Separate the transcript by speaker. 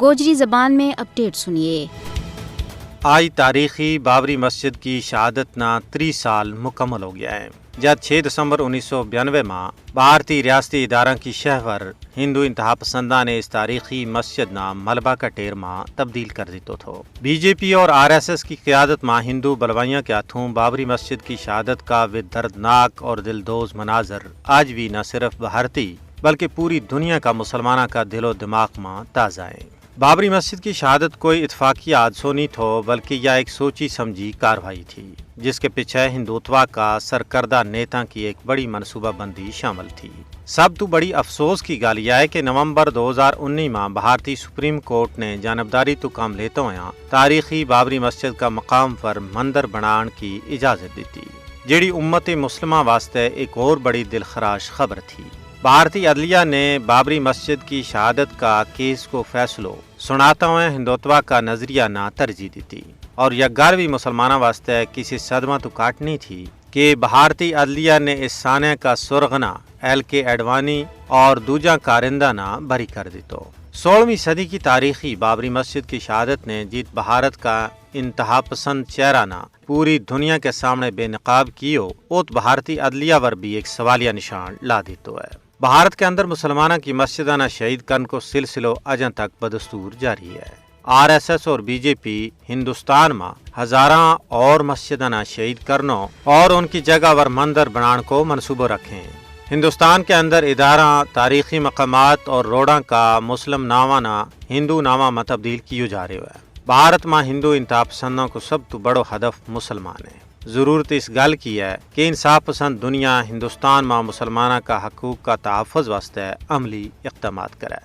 Speaker 1: گوجری زبان میں اپڈیٹ سنیے۔
Speaker 2: آج تاریخی بابری مسجد کی شہادت نا 30 سال مکمل ہو گیا ہے، جب 6 دسمبر 1992 میں بھارتی ریاستی ادارہ کی شہور ہندو انتہا پسندہ نے اس تاریخی مسجد نا ملبہ کا ٹیر ماں تبدیل کر دیتو تھو۔ بی جے پی اور RSS کی قیادت ماں ہندو بلوائیاں کے ہاتھوں بابری مسجد کی شہادت کا وہ دردناک اور دلدوز مناظر آج بھی نہ صرف بھارتی بلکہ پوری دنیا کا مسلمانہ کا دل و دماغ ماں تازہ ہے۔ بابری مسجد کی شہادت کوئی اتفاقی حادثہ نہیں تھو، بلکہ یہ ایک سوچی سمجھی کارروائی تھی جس کے پیچھے ہندوتوا کا سرکردہ نیتا کی ایک بڑی منصوبہ بندی شامل تھی۔ سب تو بڑی افسوس کی گال یہ ہے کہ نومبر 2019 میں بھارتی سپریم کورٹ نے جانبداری تو کام لیتے ہوئے تاریخی بابری مسجد کا مقام پر مندر بنان کی اجازت دیتی، جیڑی امت مسلمہ واسطے ایک اور بڑی دلخراش خبر تھی۔ بھارتی عدلیہ نے بابری مسجد کی شہادت کا کیس کو فیصلوں سناتا ہوئے ہندوتوا کا نظریہ نہ ترجیح دیتی، اور یہ گاروی مسلمانہ واسطے کسی صدمہ تو کاٹنی تھی کہ بھارتی عدلیہ نے اس سانے کا سرغنا LK اڈوانی اور دوجا کارندہ نہ بری کر دیتو۔ 16ویں صدی کی تاریخی بابری مسجد کی شہادت نے جیت بھارت کا انتہا پسند چہرہ نہ پوری دنیا کے سامنے بے نقاب کیو، اوت بھارتی عدلیہ پر بھی ایک سوالیہ نشان لا دیتو ہے۔ بھارت کے اندر مسلمانہ کی مسجدانہ شہید کرن کو سلسلو اجن تک بدستور جاری ہے۔ RSS اور BJP ہندوستان میں ہزاراں اور مسجدانہ شہید کرنوں اور ان کی جگہ پر مندر بنان کو منصوبہ رکھیں۔ ہندوستان کے اندر ادارہ تاریخی مقامات اور روڈاں کا مسلم نامہ ہندو نامہ میں تبدیل کیوں جا رہے ہیں۔ بھارت میں ہندو انتہا پسندوں کو سب تو بڑو ہدف مسلمان ہے۔ ضرورت اس گل کی ہے کہ انصاف پسند دنیا ہندوستان میں مسلمانہ کا حقوق کا تحفظ واسطے عملی اقدامات کرے۔